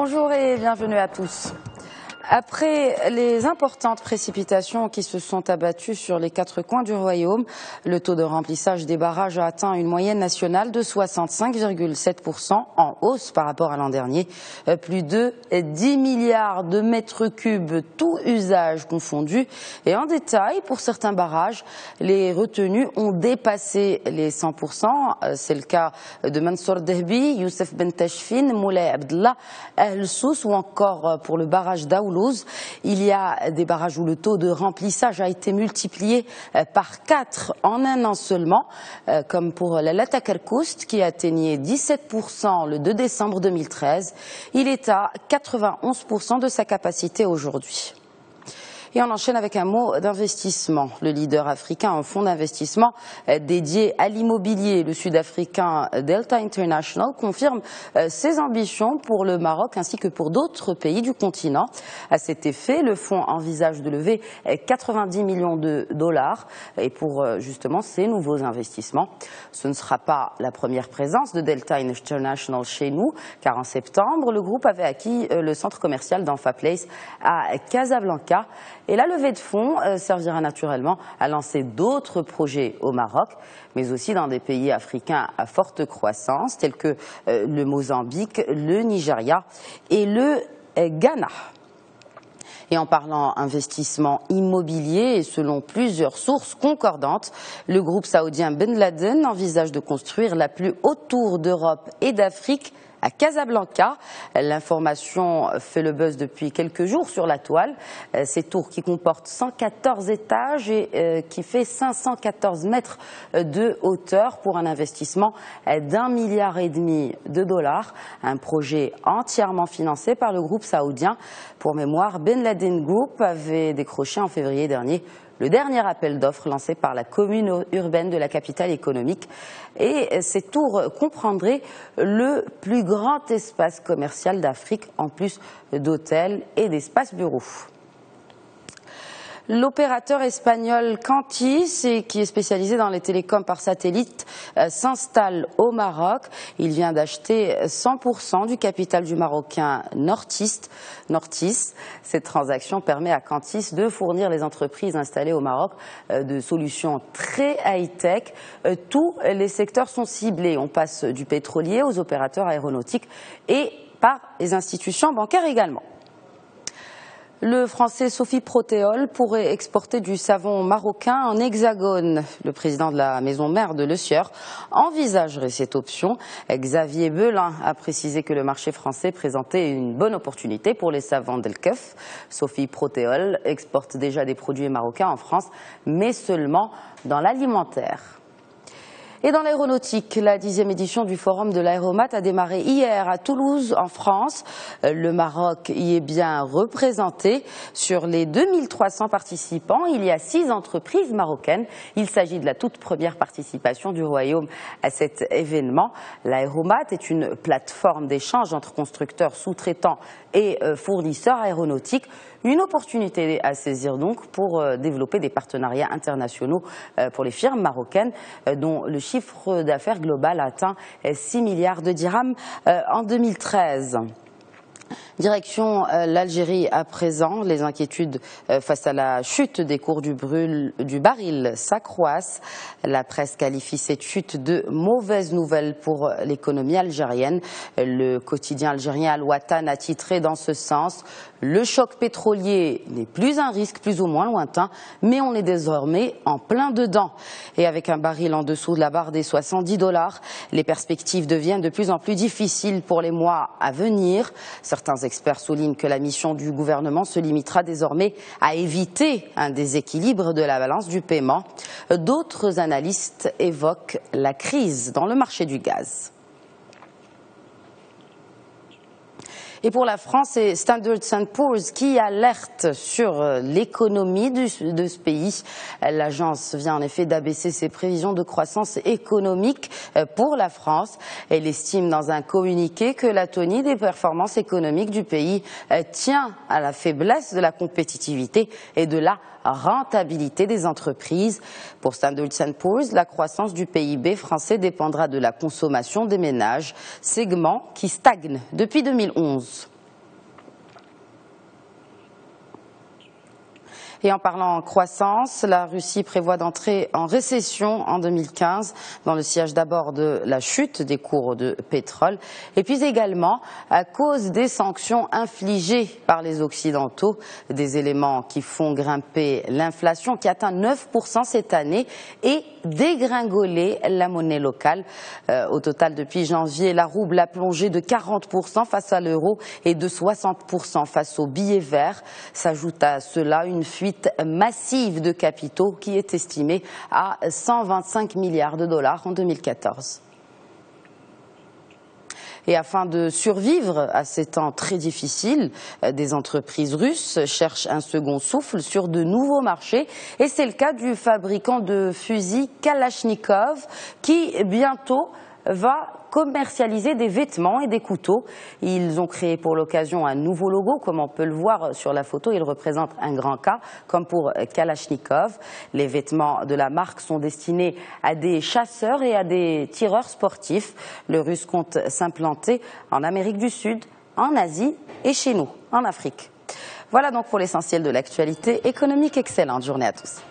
Bonjour et bienvenue à tous. Après les importantes précipitations qui se sont abattues sur les quatre coins du Royaume, le taux de remplissage des barrages a atteint une moyenne nationale de 65,7%, en hausse par rapport à l'an dernier. Plus de 10 milliards de mètres cubes, tout usage confondu. Et en détail, pour certains barrages, les retenues ont dépassé les 100%. C'est le cas de Mansour Dehbi, Youssef Ben Tachfin, Moulay Abdallah, Ahl Sous ou encore pour le barrage d'Aoulouz. Il y a des barrages où le taux de remplissage a été multiplié par 4 en un an seulement, comme pour la Lata Kerkoust qui atteignait 17% le 2 décembre 2013. Il est à 91% de sa capacité aujourd'hui. Et on enchaîne avec un mot d'investissement. Le leader africain, un fonds d'investissement dédié à l'immobilier, le sud-africain Delta International, confirme ses ambitions pour le Maroc ainsi que pour d'autres pays du continent. À cet effet, le fonds envisage de lever 90 millions de dollars et pour justement ces nouveaux investissements. Ce ne sera pas la première présence de Delta International chez nous, car en septembre, le groupe avait acquis le centre commercial d'Anfa Place à Casablanca. Et la levée de fonds servira naturellement à lancer d'autres projets au Maroc, mais aussi dans des pays africains à forte croissance, tels que le Mozambique, le Nigeria et le Ghana. Et en parlant investissement immobilier, et selon plusieurs sources concordantes, le groupe saoudien Ben Laden envisage de construire la plus haute tour d'Europe et d'Afrique à Casablanca. L'information fait le buzz depuis quelques jours sur la toile. Cette tour qui comporte 114 étages et qui fait 514 mètres de hauteur pour un investissement d'1,5 milliard de dollars. Un projet entièrement financé par le groupe saoudien. Pour mémoire, Ben Laden Group avait décroché en février dernier le dernier appel d'offres lancé par la commune urbaine de la capitale économique. Et ces tours comprendraient le plus grand espace commercial d'Afrique, en plus d'hôtels et d'espaces bureaux. L'opérateur espagnol Cantis, qui est spécialisé dans les télécoms par satellite, s'installe au Maroc. Il vient d'acheter 100% du capital du Marocain Nortis. Cette transaction permet à Cantis de fournir les entreprises installées au Maroc de solutions très high-tech. Tous les secteurs sont ciblés. On passe du pétrolier aux opérateurs aéronautiques et par les institutions bancaires également. Le français Sophie Protéol pourrait exporter du savon marocain en hexagone. Le président de la maison mère de Le Sieur envisagerait cette option. Xavier Belin a précisé que le marché français présentait une bonne opportunité pour les savons d'Elkef. Sophie Protéol exporte déjà des produits marocains en France, mais seulement dans l'alimentaire. Et dans l'aéronautique, la 10e édition du Forum de l'Aéromat a démarré hier à Toulouse, en France. Le Maroc y est bien représenté. Sur les 2300 participants, il y a 6 entreprises marocaines. Il s'agit de la toute première participation du Royaume à cet événement. L'Aéromat est une plateforme d'échange entre constructeurs, sous-traitants et fournisseurs aéronautiques. Une opportunité à saisir donc pour développer des partenariats internationaux pour les firmes marocaines dont le chiffre d'affaires global atteint 6 milliards de dirhams en 2013. Direction l'Algérie à présent. Les inquiétudes face à la chute des cours du baril s'accroissent. La presse qualifie cette chute de mauvaise nouvelle pour l'économie algérienne. Le quotidien algérien Al Watan a titré dans ce sens: le choc pétrolier n'est plus un risque plus ou moins lointain, mais on est désormais en plein dedans. Et avec un baril en dessous de la barre des $70, les perspectives deviennent de plus en plus difficiles pour les mois à venir. Certains experts soulignent que la mission du gouvernement se limitera désormais à éviter un déséquilibre de la balance du paiement. D'autres analystes évoquent la crise dans le marché du gaz. Et pour la France, c'est Standard & Poor's qui alerte sur l'économie de ce pays. L'agence vient en effet d'abaisser ses prévisions de croissance économique pour la France. Elle estime dans un communiqué que l'atonie des performances économiques du pays tient à la faiblesse de la compétitivité et de la rentabilité des entreprises. Pour Standard & Poor's, la croissance du PIB français dépendra de la consommation des ménages, segment qui stagne depuis 2011. Et en parlant croissance, la Russie prévoit d'entrer en récession en 2015 dans le sillage d'abord de la chute des cours de pétrole et puis également à cause des sanctions infligées par les Occidentaux, des éléments qui font grimper l'inflation qui atteint 9% cette année et dégringoler la monnaie locale. Au total, depuis janvier, la rouble a plongé de 40% face à l'euro et de 60% face au billet vert. S'ajoute à cela une fuite massive de capitaux qui est estimée à 125 milliards de dollars en 2014. Et afin de survivre à ces temps très difficiles, des entreprises russes cherchent un second souffle sur de nouveaux marchés. Et c'est le cas du fabricant de fusils Kalachnikov qui bientôt va commercialiser des vêtements et des couteaux. Ils ont créé pour l'occasion un nouveau logo, comme on peut le voir sur la photo. Il représente un grand K, comme pour Kalachnikov. Les vêtements de la marque sont destinés à des chasseurs et à des tireurs sportifs. Le Russe compte s'implanter en Amérique du Sud, en Asie et chez nous, en Afrique. Voilà donc pour l'essentiel de l'actualité économique. Excellente journée à tous.